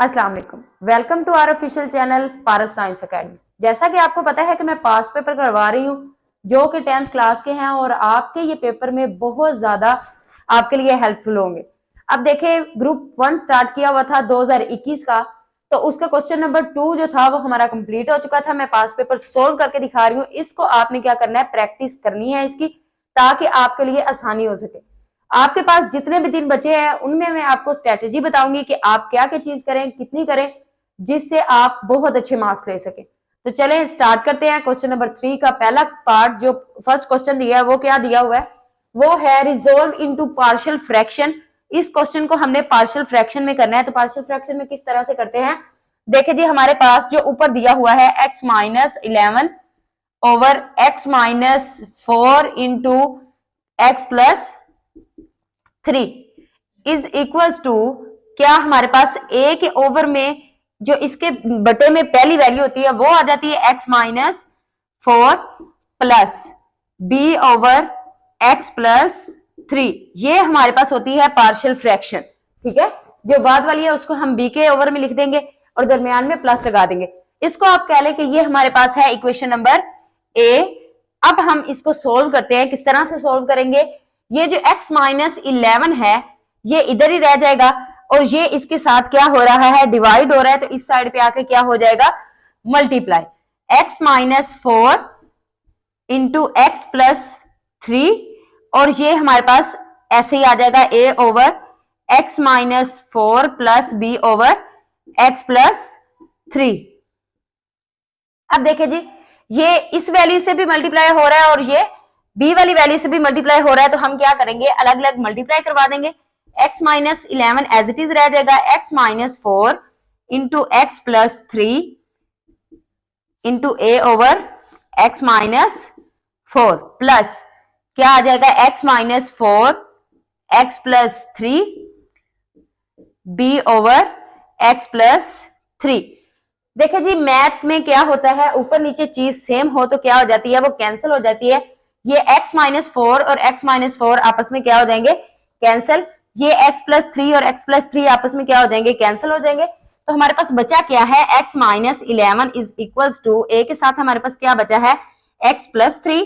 अस्सलाम वालेकुम। Welcome to our official channel Paras Science Academy. जैसा कि आपको पता है कि मैं पास्ट पेपर करवा रही हूँ जो कि 10th क्लास के हैं और आपके ये पेपर में बहुत ज्यादा आपके लिए हेल्पफुल होंगे। अब देखें, ग्रुप 1 स्टार्ट किया हुआ था 2021 का, तो उसका क्वेश्चन नंबर 2 जो था वो हमारा कंप्लीट हो चुका था। मैं पास्ट पेपर सोल्व करके दिखा रही हूँ। इसको आपने क्या करना है, प्रैक्टिस करनी है इसकी, ताकि आपके लिए आसानी हो सके। आपके पास जितने भी दिन बचे हैं उनमें मैं आपको स्ट्रेटेजी बताऊंगी कि आप क्या क्या चीज करें, कितनी करें, जिससे आप बहुत अच्छे मार्क्स ले सकें। तो चलें स्टार्ट करते हैं। क्वेश्चन नंबर 3 का पहला पार्ट, जो फर्स्ट क्वेश्चन दिया है वो क्या दिया हुआ है, वो है रिजोल्व इनटू पार्शियल फ्रैक्शन। इस क्वेश्चन को हमने पार्शियल फ्रैक्शन में करना है। तो पार्शियल फ्रैक्शन में किस तरह से करते हैं, देखिए जी, हमारे पास जो ऊपर दिया हुआ है x minus 11 over x minus 4 into x plus 3 is equals to, क्या हमारे पास a के ओवर में जो इसके बटे में पहली वैल्यू होती है वो आ जाती है x minus 4 plus b over x plus 3। ये हमारे पास होती है पार्शियल फ्रैक्शन। ठीक है, जो बाद वाली है उसको हम b के ओवर में लिख देंगे और दरमियान में प्लस लगा देंगे। इसको आप कह लें कि ये हमारे पास है इक्वेशन नंबर a। अब हम इसको सोल्व करते हैं। किस तरह से सोल्व करेंगे, ये जो x माइनस 11 है ये इधर ही रह जाएगा और ये इसके साथ क्या हो रहा है, डिवाइड हो रहा है, तो इस साइड पे आके क्या हो जाएगा, multiply. x minus 4 into x plus 3 और ये हमारे पास ऐसे ही आ जाएगा a over x minus 4 plus b over x plus 3। अब देखिए जी, ये इस वैल्यू से भी मल्टीप्लाई हो रहा है और ये b वाली वैल्यू से भी मल्टीप्लाई हो रहा है, तो हम क्या करेंगे, अलग अलग मल्टीप्लाई करवा देंगे। x minus 11 as it is रह जाएगा x minus 4 into x plus 3 into a over x minus 4 plus क्या आ जाएगा, x minus 4 x plus 3 b over x plus 3। देखिए जी, मैथ में क्या होता है, ऊपर नीचे चीज सेम हो तो क्या हो जाती है, वो कैंसिल हो जाती है। ये x माइनस 4 और x माइनस 4 आपस में क्या हो जाएंगे, कैंसिल। ये x प्लस 3 और x प्लस 3 आपस में क्या हो जाएंगे, कैंसिल हो जाएंगे। तो हमारे पास बचा क्या है, x minus 11 is equals to, a के साथ हमारे पास क्या बचा है, x प्लस 3,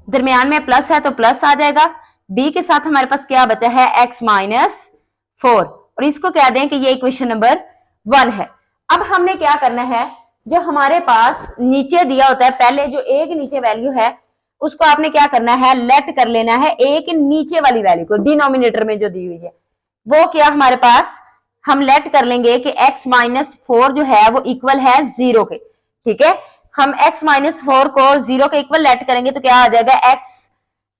दरमियान में प्लस है तो प्लस आ जाएगा। b के साथ हमारे पास क्या बचा है, x माइनस 4, और इसको कह दें कि ये इक्वेशन नंबर 1 है। अब हमने क्या करना है, जो हमारे पास नीचे दिया होता है, पहले जो a के नीचे वैल्यू है उसको आपने क्या करना है, लेट कर लेना है a के नीचे वाली वैल्यू को, डिनोमिनेटर में जो दी हुई है वो क्या हमारे पास हम लेट कर लेंगे कि x माइनस 4 जो है वो इक्वल है 0 के। ठीक है, हम x माइनस 4 को 0 के इक्वल लेट करेंगे तो क्या आ जाएगा, x,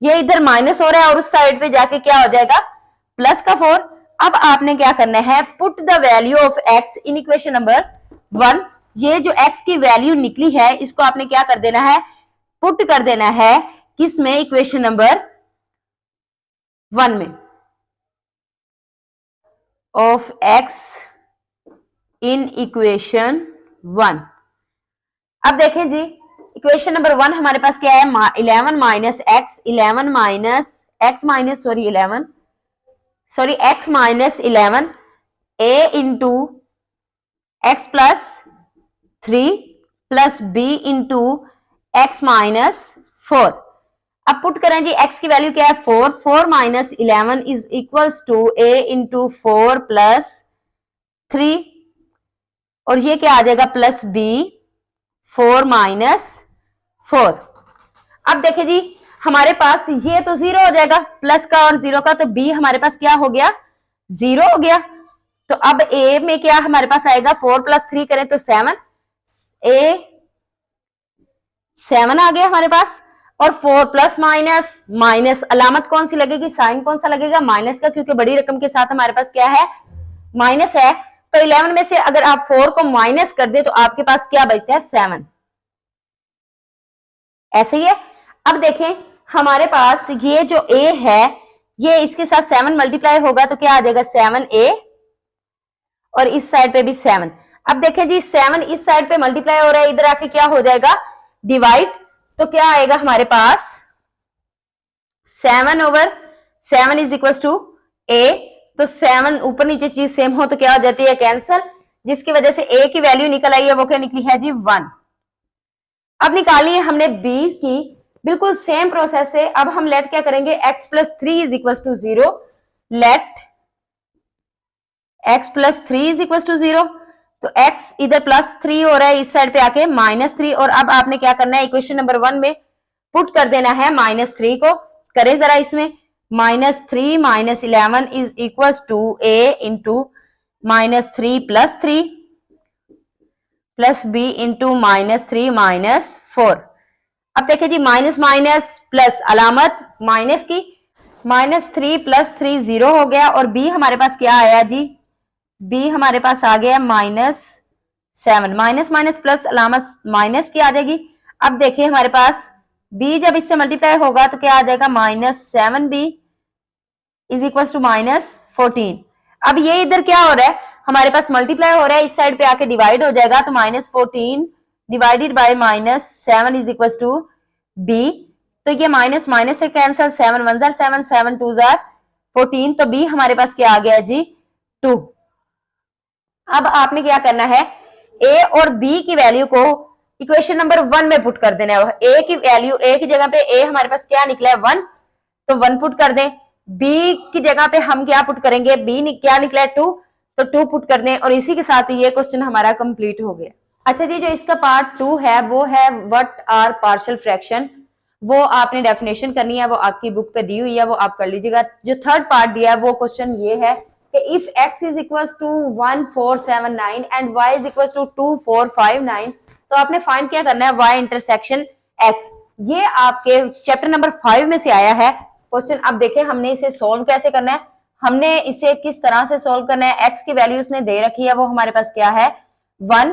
ये इधर माइनस हो रहा है और उस साइड पे जाके क्या हो जाएगा, प्लस का 4। अब आपने क्या करना है, put the value of x in equation number 1। ये जो x की वैल्यू निकली है इसको आपने क्या कर देना है, पुट कर देना है किसमें, इक्वेशन नंबर 1 में, ऑफ x इन इक्वेशन 1। अब देखें जी, इक्वेशन नंबर 1 हमारे पास क्या है, 11 minus x, 11 minus x minus sorry 11 sorry x minus 11 a into x plus 3 plus b into x minus 4। अब पुट करें जी, x की वैल्यू क्या है, 4, 4 minus 11 is equals to a into 4 plus 3, और ये क्या आ जाएगा, प्लस b 4 माइनस 4। अब देखिए जी, हमारे पास ये तो 0 हो जाएगा, प्लस का और 0 का, तो b हमारे पास क्या हो गया, 0 हो गया। तो अब a में क्या हमारे पास आएगा, 4 प्लस 3 करें तो 7, a 7 आ गया हमारे पास। और 4 प्लस माइनस, माइनस अलामत कौन सी लगेगी, साइन कौन सा लगेगा, माइनस का, क्योंकि बड़ी रकम के साथ हमारे पास क्या है, माइनस है। तो 11 में से अगर आप 4 को माइनस कर दे तो आपके पास क्या बचता है, 7। ऐसे ही है। अब देखें, हमारे पास ये जो a है ये इसके साथ 7 मल्टीप्लाई होगा तो क्या आ जाएगा, 7a, और इस साइड पे भी 7। अब देखें जी, 7 इस साइड पे मल्टीप्लाई हो रहा है, इधर आके क्या हो जाएगा, डिवाइड, तो क्या आएगा हमारे पास, 7 over 7 is equal to a, तो 7 ऊपर नीचे चीज सेम हो तो क्या हो जाती है, कैंसल, जिसकी वजह से ए की वैल्यू निकल आई है, वो क्या निकली है जी 1। अब निकाली है हमने बी की, बिल्कुल सेम प्रोसेस से अब हम लेट क्या करेंगे, x plus 3 is equal to 0, let x plus 3 is equal to 0। तो x इधर प्लस 3 हो रहा है, इस साइड पे आके -3, और अब आपने क्या करना है, इक्वेशन नंबर 1 में पुट कर देना है -3 को। करें जरा इसमें, -3 - 11 is equal to a into -3 plus 3 plus b into -3 - 4। अब देखिए जी, माइनस माइनस प्लस अलामत माइनस की, -3 प्लस 3 0 हो गया, और b हमारे पास क्या आया जी, b हमारे पास आ गया -7, माइनस माइनस प्लस अलामत माइनस की आ जाएगी। अब देखिए हमारे पास b जब इससे मल्टीप्लाई होगा तो क्या आ जाएगा, -7b इज इक्वल टू -14। अब ये इधर क्या हो रहा है, हमारे पास मल्टीप्लाई हो रहा है, इस साइड पे आके डिवाइड हो जाएगा, तो -14 divided by -7 is equal to b। तो ये माइनस माइनस से कैंसल, 7 1 जार 7, 7 2 जार 14, तो b हमारे पास क्या आ गया जी 2। अब आपने क्या करना है, a और b की वैल्यू को इक्वेशन नंबर 1 में पुट कर देना है। a की वैल्यू, a की जगह पे a हमारे पास क्या निकला है 1, तो 1 पुट कर दें। b की जगह पे हम क्या पुट करेंगे, b क्या निकला है 2, तो 2 पुट कर दें, और इसी के साथ ये क्वेश्चन हमारा कंप्लीट हो गया। अच्छा जी, जो इसका पार्ट 2 है वो है व्हाट आर पार्शियल फ्रैक्शन, वो आपने डेफिनेशन करनी है, वो आपकी बुक पे दी हुई है, वो आप कर लीजिएगा। जो थर्ड पार्ट दिया है वो क्वेश्चन ये है कि if x is equal to 1479 and y is equal to 2459, तो आपने फाइंड क्या करना है, y इंटरसेक्शन x। ये आपके चैप्टर नंबर 5 में से आया है क्वेश्चन। अब देखें हमने इसे सोल्व कैसे करना है, हमने इसे किस तरह से सोल्व करना है। x की वैल्यू उसने दे रखी है, वो हमारे पास क्या है 1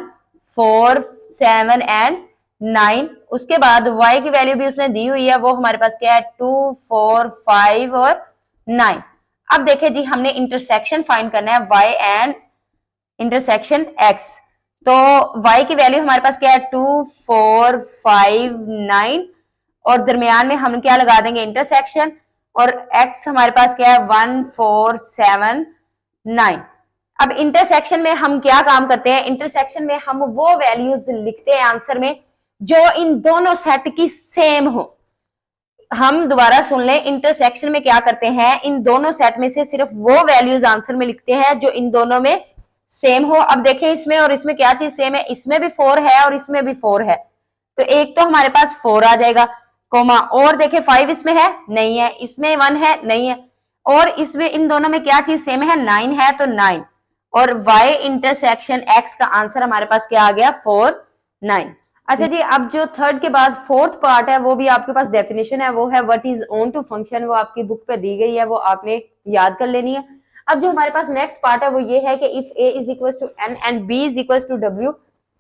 4 7 एंड 9। उसके बाद y की वैल्यू भी उसने दी हुई है, वो हमारे पास क्या है 2 4 5 और 9। अब देखिए जी, हमने इंटरसेक्शन फाइंड करना है y एंड इंटरसेक्शन x। तो y की वैल्यू हमारे पास क्या है 2 4 5 9, और दरमियान में हम क्या लगा देंगे इंटरसेक्शन, और x हमारे पास क्या है 1 4 7 9। अब इंटरसेक्शन में हम क्या काम करते हैं, इंटरसेक्शन में हम वो वैल्यूज लिखते हैं आंसर में जो इन दोनों सेट की सेम हो। हम दोबारा सुन लें, इंटरसेक्शन में क्या करते हैं, इन दोनों सेट में से सिर्फ वो वैल्यूज आंसर में लिखते हैं जो इन दोनों में सेम हो। अब देखें इसमें और इसमें क्या चीज सेम है, इसमें भी 4 है और इसमें भी 4 है, तो एक तो हमारे पास 4 आ जाएगा, कोमा, और देखें 5 इसमें है नहीं है, इसमें 1 है नहीं है, और इसमें इन दोनों में क्या चीज सेम है 9 है, तो 9, और y इंटरसेक्शन x का आंसर हमारे पास क्या आ गया 4 9। अच्छा जी, अब जो थर्ड के बाद फोर्थ पार्ट है वो भी आपके पास डेफिनेशन है, वो है what is onto function, वो आपकी बुक पे दी गई है, वो आपने याद कर लेनी है। अब जो हमारे पास नेक्स्ट पार्ट है वो ये है कि if a is equal to n and b is equal to w,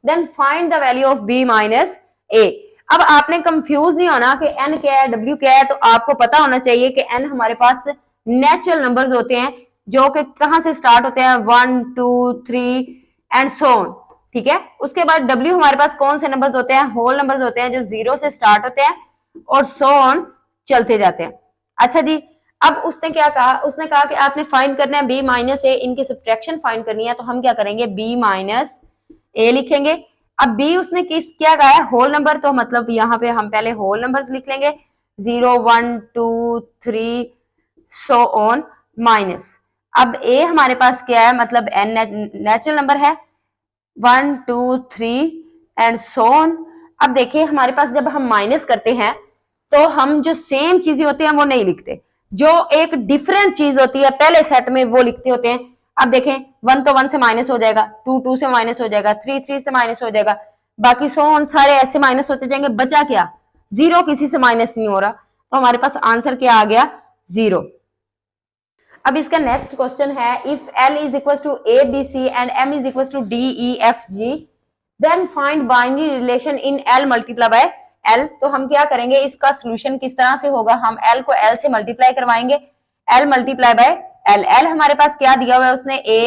then find the value of b minus a। अब आपने कंफ्यूज नहीं होना कि n क्या है w क्या है, तो आपको पता होना चाहिए कि n हमारे पास नेचुरल नंबर्स होते हैं जो कि कहां से स्टार्ट होते हैं 1 2 3 एंड सो ऑन, ठीक है। उसके बाद W हमारे पास कौन से नंबर्स होते हैं, होल नंबर्स होते हैं जो 0 से स्टार्ट होते हैं और सो ऑन चलते जाते हैं। अच्छा जी, अब उसने क्या कहा, उसने कहा कि आपने फाइंड करना है B माइनस ए, इनकी सब्ट्रैक्शन फाइंड करनी है, तो हम क्या करेंगे B माइनस ए लिखेंगे। अब B उसने क्या कहा है, होल नंबर, तो मतलब यहाँ पे हम पहले होल नंबर्स लिख लेंगे 0 1 2 3 सो ऑन माइनस। अब A हमारे पास क्या है, मतलब n नेचुरल नंबर है 1 2 3 एंड सो ऑन। अब देखिए हमारे पास जब हम माइनस करते हैं तो हम जो सेम चीजें होती हैं वो नहीं लिखते, जो एक डिफरेंट चीज होती है पहले सेट में वो लिखते होते हैं। अब देखें 1 तो 1 से माइनस हो जाएगा, 2 2 से माइनस हो जाएगा, 3 3 से माइनस हो जाएगा, बाकी सो ऑन सारे ऐसे माइनस होते जाएंगे, बचा क्या 0, किसी से माइनस नहीं हो रहा, तो हमारे पास आंसर क्या आ गया 0। अब इसका नेक्स्ट क्वेश्चन है if L is equal to A B C and M is equal to D E F G, then find binary relation in L multiply by L। तो हम क्या करेंगे, इसका सोल्यूशन किस तरह से होगा, हम L को L से मल्टीप्लाई करवाएंगे, L multiply by L। L हमारे पास क्या दिया हुआ है, उसने A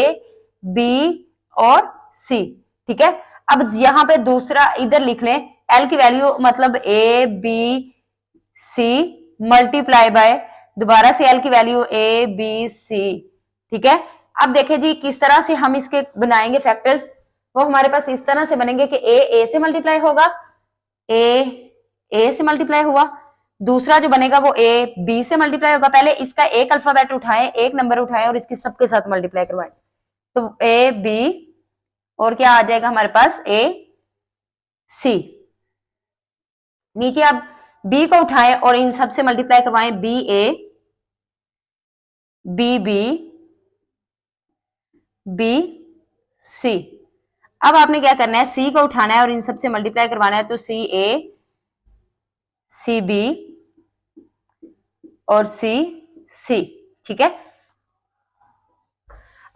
B और C, ठीक है। अब यहाँ पे दूसरा इधर लिख लें, L की वैल्यू मतलब A B C multiply by, दोबारा से L की वैल्यू A B C ठीक है। अब देखें जी किस तरह से हम इसके बनाएंगे फैक्टर्स, वो हमारे पास इस तरह से बनेंगे कि ए से मल्टीप्लाई होगा, ए से मल्टीप्लाई हुआ, दूसरा जो बनेगा वो ए बी से मल्टीप्लाई होगा। पहले इसका एक अल्फाबेट उठाएं, एक नंबर उठाएं और इसकी सबके साथ मल्टीप्लाई करवाएं, तो ए बी और क्या आ जाएगा हमारे पास ए सी। नीचे आप बी को उठाएं और इन सबसे मल्टीप्लाई करवाएं, B A B B B C. अब आपने क्या करना है, सी को उठाना है और इन सबसे मल्टीप्लाई करवाना है, तो सी ए सी बी और सी सी। ठीक है।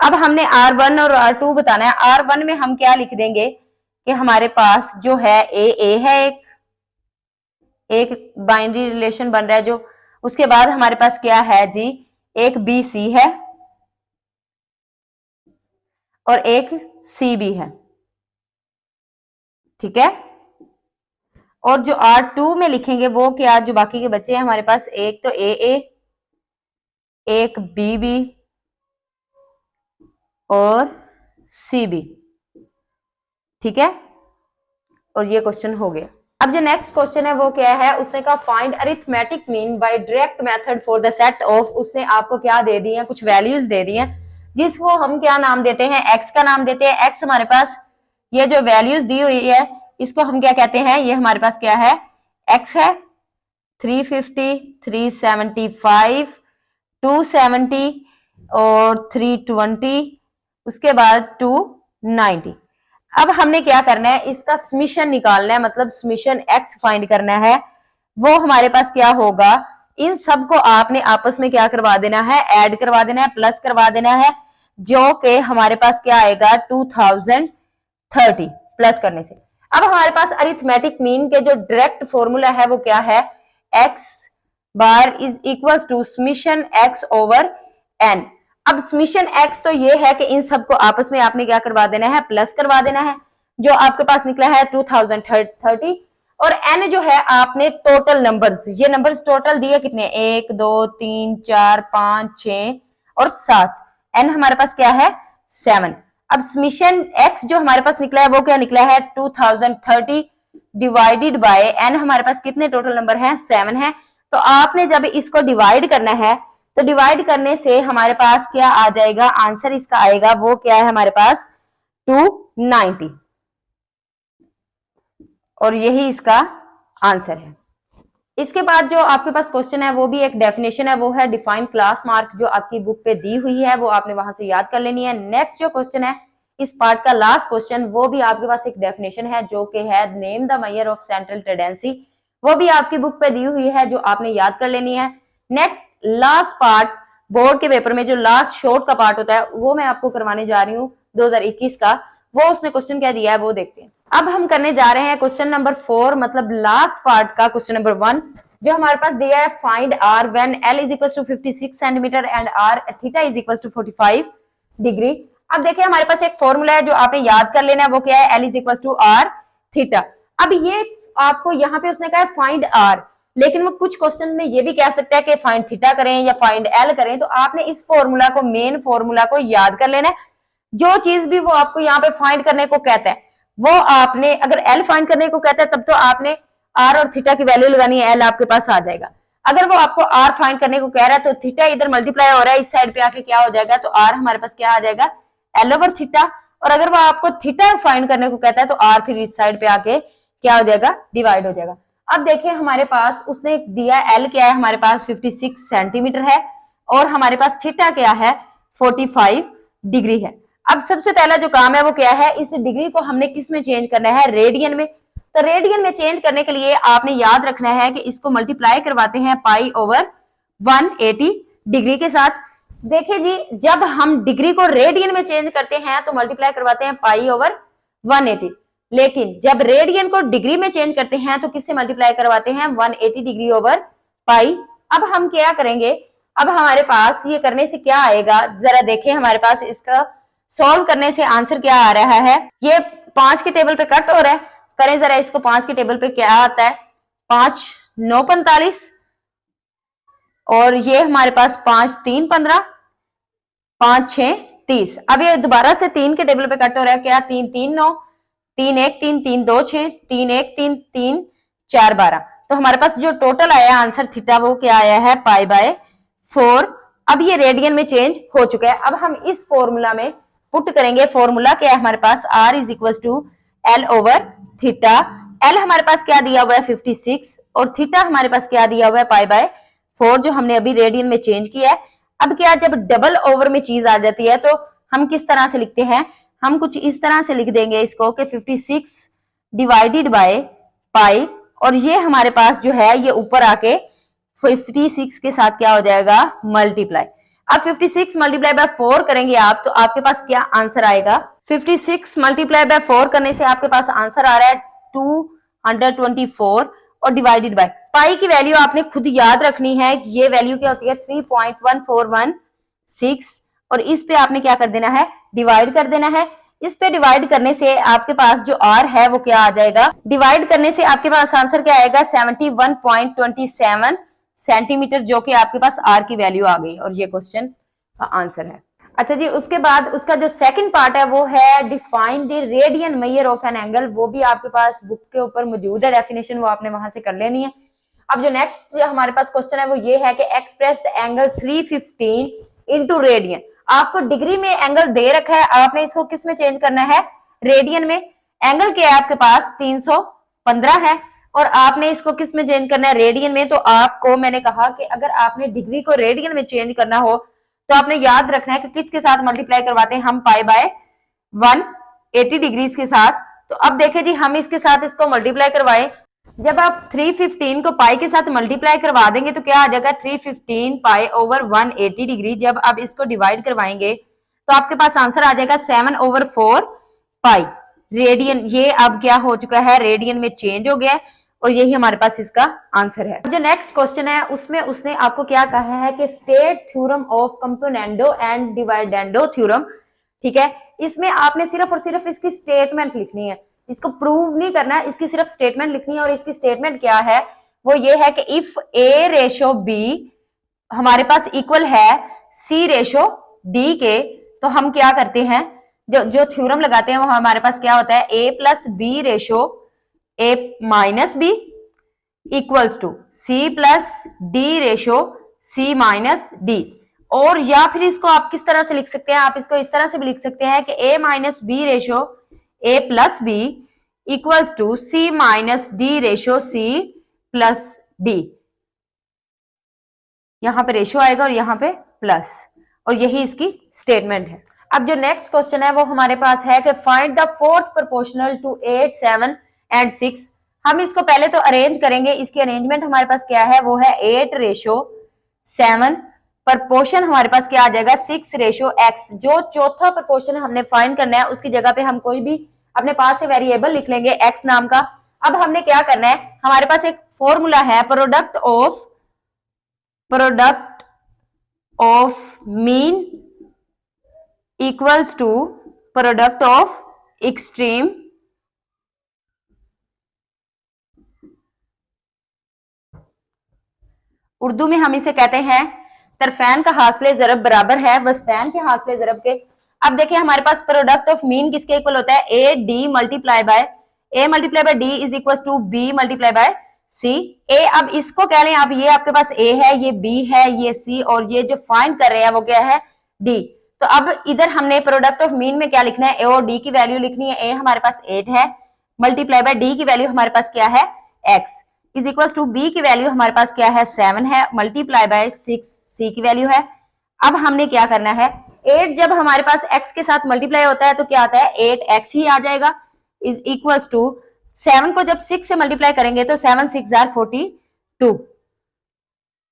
अब हमने R1 और R2 बताना है। R1 में हम क्या लिख देंगे कि हमारे पास जो है ए है, एक बाइनरी रिलेशन बन रहा है जो, उसके बाद हमारे पास क्या है जी, एक बी सी है और एक सी बी है। ठीक है। और जो R2 में लिखेंगे वो क्या, जो बाकी के बच्चे हैं हमारे पास, एक तो ए एक बी बी और सी बी। ठीक है। और ये क्वेश्चन हो गया। अब जो नेक्स्ट क्वेश्चन है वो क्या है, उसने कहा find arithmetic mean by direct method for the set of. उसने आपको क्या दे दी है, कुछ वैल्यूज दे दी हैं जिसको हम क्या नाम देते हैं, एक्स का नाम देते हैं। एक्स हमारे पास ये जो वैल्यूज दी हुई है इसको हम क्या कहते हैं, ये हमारे पास क्या है, एक्स है 350, 375, 270 और 320, उसके बाद 290। अब हमने क्या करना है, इसका समीशन निकालना है, मतलब समीशन एक्स फाइंड करना है। वो हमारे पास क्या होगा, इन सबको आपने आपस में क्या करवा देना है, ऐड करवा देना है, प्लस करवा देना है, जो कि हमारे पास क्या आएगा 2030 प्लस करने से। अब हमारे पास अरिथमेटिक मीन के जो डायरेक्ट फॉर्मूला है वो क्या है, x bar is equal to summation x over n. अब समीशन एक्स तो ये है कि इन सबको आपस में आपने क्या करवा देना है, प्लस करवा देना है, जो आपके पास निकला है 2030। और एन जो है आपने टोटल नंबर्स, ये नंबर्स टोटल दिए कितने, 1 2 3 4 5 6 और 7, एन हमारे पास क्या है 7। अब समीशन एक्स जो हमारे पास निकला है वो क्या निकला है 2030 डिवाइडेड बाय एन, हमारे पास कितने टोटल नंबर हैं 7 है। तो आपने जब इसको डिवाइड करना है तो डिवाइड करने से हमारे पास क्या आ जाएगा, आंसर इसका आएगा वो क्या है हमारे पास 290, और यही इसका आंसर है। इसके बाद जो आपके पास क्वेश्चन है वो भी एक डेफिनेशन है, वो है डिफाइन क्लास मार्क, जो आपकी बुक पे दी हुई है वो आपने वहां से याद कर लेनी है। नेक्स्ट जो क्वेश्चन है इस पार्ट का लास्ट क्वेश्चन, वो भी आपके पास एक डेफिनेशन है जो कि है name the measure of central tendency, वो भी आपकी बुक पे दी हुई है जो आपने याद कर लेनी है। नेक्स्ट लास्ट पार्ट बोर्ड के पेपर में जो लास्ट शॉर्ट का पार्ट होता है वो मैं आपको करवाने जा रही हूँ 2021 का, वो उसने क्वेश्चन क्या दिया है वो देखते हैं। अब हम करने जा रहे हैं क्वेश्चन नंबर 4, मतलब लास्ट पार्ट का क्वेश्चन नंबर 1, जो हमारे पास दिया है find R when L is equal to 56 centimetre and R theta is equal to 45 degree. अब देखिए हमारे पास एक फॉर्मूला है जो आपने याद कर लेना है, वो क्या है, L is equal to R theta. अब ये आपको यहाँ पे उसने कहा है फाइंड आर, लेकिन वो कुछ क्वेश्चन में ये भी कह सकता है कि फाइंड थीटा करें या फाइंड एल करें, तो आपने इस फॉर्मूला को, मेन फॉर्मूला को याद कर लेना है। जो चीज भी वो आपको यहाँ पे फाइंड करने को कहता है वो आपने, अगर एल फाइंड करने को कहता है तब तो आपने आर और थीटा की वैल्यू लगानी है, एल आपके पास आ जाएगा। अगर वो आपको आर फाइंड करने को कह रहा है तो थीटा इधर मल्टीप्लाई हो रहा है, इस साइड पे आके क्या हो जाएगा, तो आर हमारे पास क्या आ जाएगा एल ओवर थीटा। और अगर वो आपको थीटा फाइंड करने को कहता है तो आर फिर इस साइड पे आके क्या हो जाएगा, डिवाइड हो जाएगा। अब देखिए हमारे पास उसने दिया एल क्या है, हमारे पास 56 सेंटीमीटर है और हमारे पास थीटा क्या है 45 डिग्री है। अब सबसे पहला जो काम है वो क्या है, इस डिग्री को हमने किस में चेंज करना है, रेडियन में। तो रेडियन में चेंज करने के लिए आपने याद रखना है कि इसको मल्टीप्लाई करवाते हैं पाई ओवर 180 डिग्री के साथ। देखिए जी, जब हम डिग्री को रेडियन में चेंज करते हैं तो मल्टीप्लाई करवाते हैं पाई ओवर 180, लेकिन जब रेडियन को डिग्री में चेंज करते हैं तो किससे मल्टीप्लाई करवाते हैं 180 डिग्री ओवर पाई। अब हम क्या करेंगे, अब हमारे पास ये करने से क्या आएगा, जरा देखें हमारे पास इसका सॉल्व करने से आंसर क्या आ रहा है। ये 5 के टेबल पे कट हो रहा है, करें जरा इसको 5 के टेबल पे, क्या आता है 5 9 45 और ये हमारे पास 5 3 15 5 6 30। अब ये दोबारा से 3 के टेबल पे कट हो रहा है, क्या 3 3 9, 3 1 3 3 2 6, 3 1 3 3 4 12। तो हमारे पास जो टोटल आया आंसर थीटा वो क्या आया है π/4। अब ये रेडियन में चेंज हो चुका है। अब हम इस फॉर्मूला में पुट करेंगे। फॉर्मूला क्या है हमारे पास, r is equal to L over theta. L हमारे पास क्या दिया हुआ है 56 और थीटा हमारे पास क्या दिया हुआ है π/4 जो हमने अभी रेडियन में चेंज किया है। अब क्या जब डबल ओवर में चीज आ जाती है तो हम किस तरह से लिखते हैं, हम कुछ इस तरह से लिख देंगे इसको कि 56 डिवाइडेड बाय पाई, और ये हमारे पास जो है ये ऊपर आके 56 के साथ क्या हो जाएगा मल्टीप्लाई। अब 56 मल्टीप्लाई बाय 4 करेंगे आप तो आपके पास क्या आंसर आएगा, 56 मल्टीप्लाई बाय 4 करने से आपके पास आंसर आ रहा है 224 और डिवाइडेड बाय पाई की वैल्यू आपने खुद याद रखनी है। ये वैल्यू क्या होती है 3.1416 और इस पे आपने क्या कर देना है डिवाइड कर देना है। इस पे डिवाइड करने से आपके पास जो r है वो क्या आ जाएगा, डिवाइड करने से आपके पास आंसर क्या आएगा 71.27 सेंटीमीटर, जो कि आपके पास r की वैल्यू आ गई और ये क्वेश्चन का आंसर है। अच्छा जी, उसके बाद उसका जो सेकंड पार्ट है वो है define the radian measure of an angle. वो भी आपके पास बुक के ऊपर मौजूद है डेफिनेशन, वो आपने वहां से कर लेनी है। अब जो नेक्स्ट हमारे पास क्वेश्चन है वो ये है कि express the angle 315 into radian. आपको डिग्री में एंगल दे रखा है, आपने इसको किस में चेंज करना है रेडियन में। एंगल क्या है आपके पास 315 है और आपने इसको किस में चेंज करना है रेडियन में। तो आपको मैंने कहा कि अगर आपने डिग्री को रेडियन में चेंज करना हो तो आपने याद रखना है कि किसके साथ मल्टीप्लाई करवाते हैं हम π/180 डिग्रीज के साथ। तो अब देखें जी हम इसके साथ इसको मल्टीप्लाई करवाएं, जब आप 315 को पाई के साथ मल्टीप्लाई करवा देंगे तो क्या आ जाएगा 315 π/180 डिग्री। जब आप इसको डिवाइड करवाएंगे तो आपके पास आंसर आ जाएगा 7/4 पाई रेडियन। ये अब क्या हो चुका है रेडियन में चेंज हो गया है और यही हमारे पास इसका आंसर है। जो नेक्स्ट क्वेश्चन है उसमें उसने आपको क्या कहा है कि state theorem of componendo and dividendo theorem. ठीक है, इसमें आपने सिर्फ और सिर्फ इसकी स्टेटमेंट लिखनी है, इसको प्रूव नहीं करना है, इसकी सिर्फ स्टेटमेंट लिखनी है। और इसकी स्टेटमेंट क्या है वो ये है कि इफ a रेशो b हमारे पास इक्वल है c रेशो d के, तो हम क्या करते हैं जो थ्योरम लगाते हैं वो हमारे पास क्या होता है a plus b ratio a minus b equals to c plus d ratio c minus d। और या फिर इसको आप किस तरह से लिख सकते हैं, आप इसको इस तरह से भी लिख सकते हैं कि a minus b ratio a plus b equals to c minus d ratio c plus d। यहां पे रेशो आएगा और यहां पे प्लस, और यही इसकी स्टेटमेंट है। अब जो नेक्स्ट क्वेश्चन है वो हमारे पास है कि find the fourth proportional to 8 7 and 6। हम इसको पहले तो अरेंज करेंगे। इसकी अरेंजमेंट हमारे पास क्या है वो है 8 रेशो 7, प्रपोर्शन हमारे पास क्या आ जाएगा 6 रेशो x। जो चौथा प्रपोर्शन हमने फाइंड करना है उसकी जगह पे हम कोई भी अपने पास से वेरिएबल लिख लेंगे x नाम का। अब हमने क्या करना है, हमारे पास एक फॉर्मूला है product of mean equals to product of extreme Urdu में हम इसे कहते हैं तरफैन का हासिले ज़रब बराबर है वस्तैन के हासिले ज़रब के। अब देखिए हमारे पास प्रोडक्ट ऑफ मीन किसके इक्वल होता है A D multiply by D is equal to B multiply by C. ए अब इसको कह लें आप, ये आपके पास ए है, ये बी है, ये सी, और ये जो फाइंड कर रहे हैं वो क्या है डी। तो अब इधर हमने प्रोडक्ट ऑफ मीन में क्या लिखना है, ए और डी की वैल्यू लिखनी है। ए हमारे पास 8 है मल्टीप्लाई बाय डी की वैल्यू हमारे पास क्या है x is equal to B की वैल्यू हमारे पास क्या है 7 है मल्टीप्लाई बाय 6 सी की वैल्यू है। अब हमने क्या करना है 8 जब हमारे पास x के साथ मल्टीप्लाई होता है तो क्या आता है 8x ही आ जाएगा इज इक्वल टू 7 को जब 6 से मल्टीप्लाई करेंगे तो 7 6 आर 42।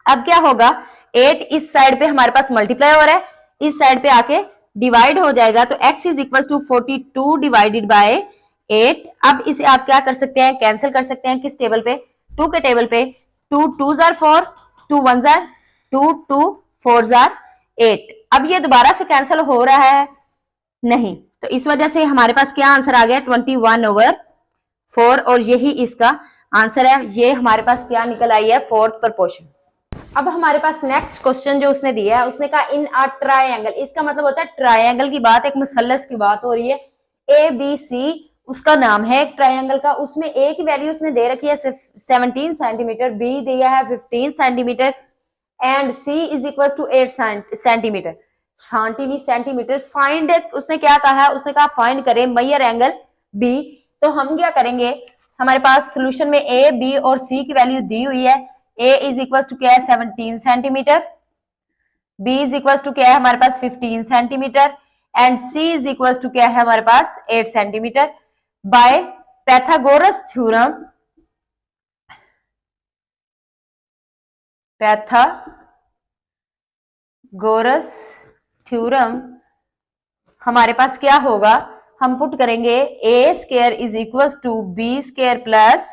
अब क्या होगा 8 इस साइड पे हमारे पास मल्टीप्लाई हो रहा है, इस साइड पे आके डिवाइड हो जाएगा तो x is equal to 42 divided by 8। अब इसे आप क्या कर सकते हैं कैंसिल कर सकते हैं किस टेबल पे 2 के टेबल पे। 2 2 जार 4, 2 1 जार 2, 2 4 जार 8। अब ये दोबारा से कैंसिल हो रहा है नहीं, तो इस वजह से हमारे पास क्या आंसर आ गया 21/4 और यही इसका आंसर है। ये हमारे पास क्या निकल आई है फोर्थ प्रोपोर्शन। अब हमारे पास नेक्स्ट क्वेश्चन जो उसने दिया है, उसने कहा इन अ ट्रायंगल, इसका मतलब होता है ट्रायंगल की बात, एक मुसल्लस की बात हो रही है। ए बी सी उसका नाम है एक ट्रायंगल का, उसमें ए की वैल्यू उसने दे रखी है 17 सेंटीमीटर, बी दिया है 15 centimetre and C is equal to 8 centimetre centimetre. Find, उसने क्या कहा है, उसने कहा फाइंड करें मेजर एंगल बी। तो हम क्या करेंगे, हमारे पास सोल्यूशन में ए बी और सी की वैल्यू दी हुई है। ए इज इक्वल टू क्या है 17 centimetre, B is equal to क्या है हमारे पास 15 centimetre and C is equal to क्या है हमारे पास 8 centimetre. By Pythagoras theorem, Pythagoras theorem हमारे पास क्या होगा, हम पुट करेंगे A square is equal to B square plus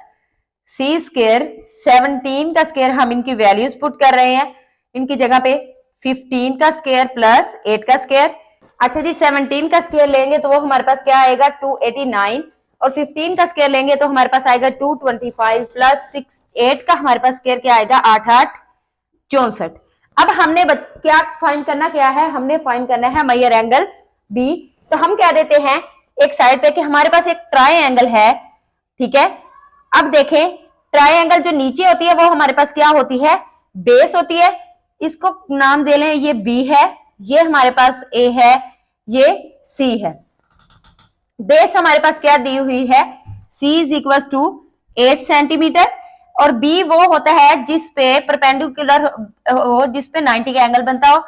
C square. 17 का स्क्वायर हम इनकी वैल्यूज पुट कर रहे हैं, इनकी जगह पे 15 का स्क्वायर प्लस 8 का स्क्वायर। अच्छा जी, 17 का स्क्वायर लेंगे तो वो हमारे पास क्या आएगा 289 और 15 का स्क्वायर लेंगे तो हमारे पास आएगा 225 प्लस 8 का हमारे पास स्क्वायर क्या आएगा 8864। अब हमने क्या फाइंड करना, क्या है हमने फाइंड करना है मेजर एंगल बी। तो हम क्या देते हैं एक साइड पे कि हमारे पास एक ट्रायंगल है, ठीक है। अब देखें ट्रायंगल जो नीचे होती है वो हमारे पास क्या होती है, बेस होती है। इसको नाम दे लें, ये बी है, ये हमारे पास ए है, ये सी है। बेस हमारे पास क्या दी हुई है, सी इज इक्वल टू 8 सेंटीमीटर और बी वो होता है जिस पे परपेंडिकुलर हो, जिस पे 90 का एंगल बनता हो।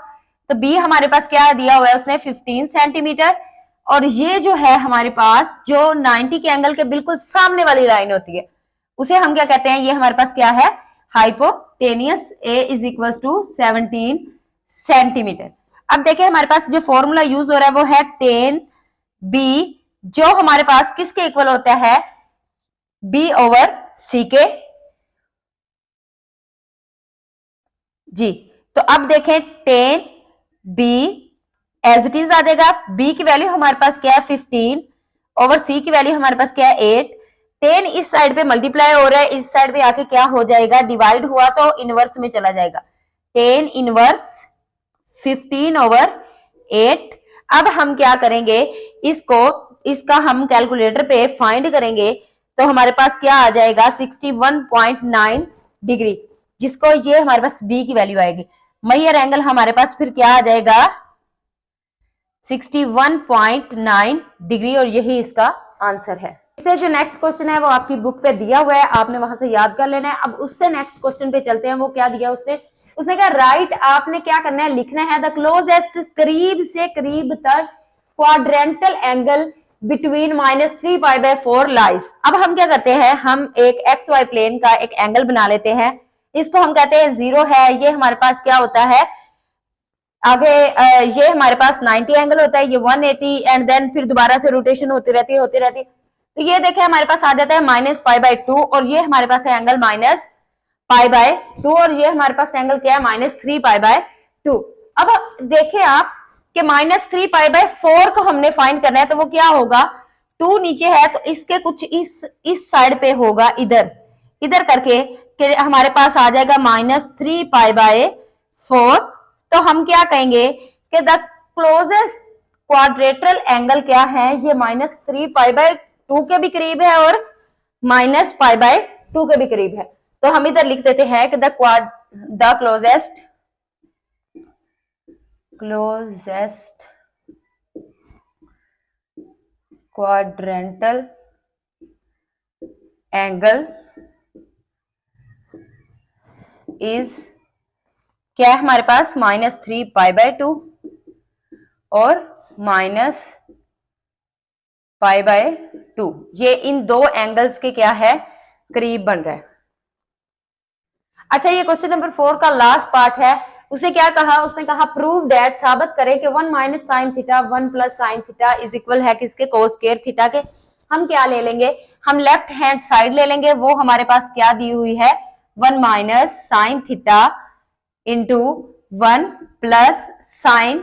तो बी हमारे पास क्या दिया हुआ है उसने 15 सेंटीमीटर और ये जो है हमारे पास जो 90 के एंगल के बिल्कुल सामने वाली लाइन होती है उसे हम क्या कहते हैं, ये हमारे पास क्या है hypotenuse. A is equal to 17 centimetre. अब देखिए हमारे पास जो फॉर्मूला यूज हो रहा है वो है tan बी, जो हमारे पास किसके इक्वल होता है बी ओवर सी के जी। तो अब देखें tan B as it is आ जाएगा, बी की वैल्यू हमारे पास क्या है 15 ओवर सी की वैल्यू हमारे पास क्या है 8। tan इस साइड पे मल्टीप्लाई हो रहा है, इस साइड पे आके क्या हो जाएगा डिवाइड हुआ तो इनवर्स में चला जाएगा, tan इनवर्स 15 ओवर 8। अब हम क्या करेंगे, इसका हम कैलकुलेटर पे फाइंड करेंगे तो हमारे पास क्या आ जाएगा 61.9 डिग्री, जिसको ये हमारे पास बी की वैल्यू आएगी। मेजर एंगल हमारे पास फिर क्या आ जाएगा 61.9 डिग्री और यही इसका आंसर है। इससे जो नेक्स्ट क्वेश्चन है वो आपकी बुक पे दिया हुआ है, आपने वहां से याद कर लेना है। अब उससे नेक्स्ट क्वेश्चन पे चलते हैं, वो क्या दिया उसने कहा राइट, आपने क्या करना है लिखना है द क्लोजेस्ट, करीब से करीब तक क्वाड्रेंटल एंगल बिटवीन -3π/4 लाइज। अब हम क्या करते हैं, हम एक XY प्लेन का एक एंगल बना लेते हैं, इसको हम कहते हैं 0 है। ये हमारे पास क्या होता है आगे, ये हमारे पास 90 एंगल होता है, ये 180 एंड देन फिर दोबारा से रोटेशन होती रहती है। तो ये देखें हमारे पास आ जाता है -π/2 और ये हमारे पास है एंगल -π/2 और ये हमारे पास एंगल क्या है -3π/2। अब देखें आप कि -3π/4 को हमने फाइंड करना है तो वो क्या होगा, 2 नीचे है तो इसके कुछ इस साइड पे होगा, इधर करके कि हमारे पास आ जाएगा -3π/4। तो हम क्या कहेंगे कि द क्लोजेस्ट क्वाड्रेटरल एंगल क्या है, ये -3π/2 के भी करीब है और -π/2 के भी करीब है। तो हम इधर लिख देते हैं कि the closest quadrantal angle is क्या है हमारे पास -3π/2 और -π/2, ये इन दो एंगल्स के क्या है करीब बन रहा है। अच्छा, ये क्वेश्चन नंबर 4 का लास्ट पार्ट है। उसे क्या कहा, उसने कहा प्रूव दैट, साबित करें कि 1 - sin theta 1 + sin theta is equal है किसके, cos स्क्वायर थीटा के। हम क्या ले लेंगे, हम लेफ्ट हैंड साइड ले लेंगे, वो हमारे पास क्या दी हुई है 1 - sin theta into 1 + sin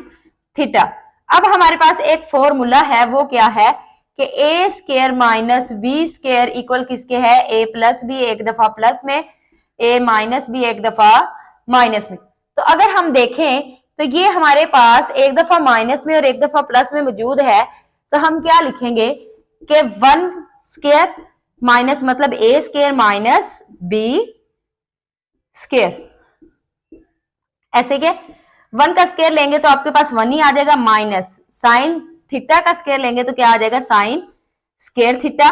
theta. अब हमारे पास एक फॉर्मूला है, वो क्या है कि a square minus B square equal किसके है a + b, एक दफा प्लस में a - b एक दफा माइनस में। तो अगर हम देखें तो ये हमारे पास एक दफा माइनस में और एक दफा प्लस में मौजूद है, तो हम क्या लिखेंगे कि 1 स्क्वायर माइनस मतलब ए स्क्वायर माइनस बी स्क्वायर। ऐसे के 1 का स्क्वायर लेंगे तो आपके पास 1 ही आ जाएगा, माइनस साइन थीटा का स्क्वायर लेंगे तो क्या आ जाएगा, साइन स्क्वायर थीटा।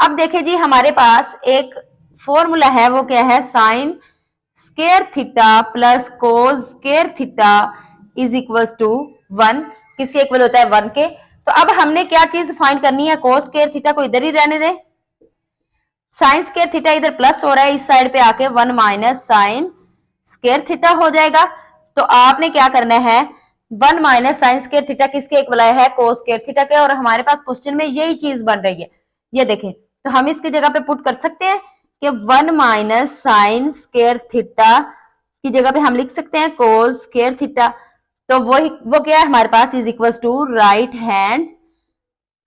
अब देखें जी हमारे पास एक फॉर्मूला है, वो क्या है, sine square theta plus cos square theta is equal to 1। किसके इक्वल होता है, 1 के। तो अब हमने क्या चीज फाइंड करनी है, कोस स्क्वायर थीटा को इधर ही रहने दें, साइन स्क्वायर थीटा इधर प्लस हो रहा है, इस साइड पे आके 1 माइनस साइन स्क्वायर थीटा हो जाएगा। तो आपने क्या करना है, 1 माइनस साइन स्क्वायर थीटा किसके इक्वल है, कोस स्क्वायर थीटा के। और हमारे पास क्वेश्चन में यही चीज बन रही है, ये देखें। तो हम इसकी जगह पे पुट कर सकते हैं कि 1 माइनस साइन स्क्वायर थीटा की जगह पे हम लिख सकते हैं कोस स्क्वायर थीटा। तो वो क्या है हमारे पास, is equal to right hand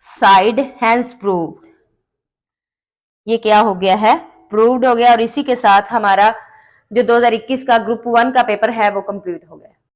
side, hence proved. ये क्या हो गया है, प्रूव्ड हो गया। और इसी के साथ हमारा जो 2021 का ग्रुप 1 का पेपर है वो कंप्लीट हो गया।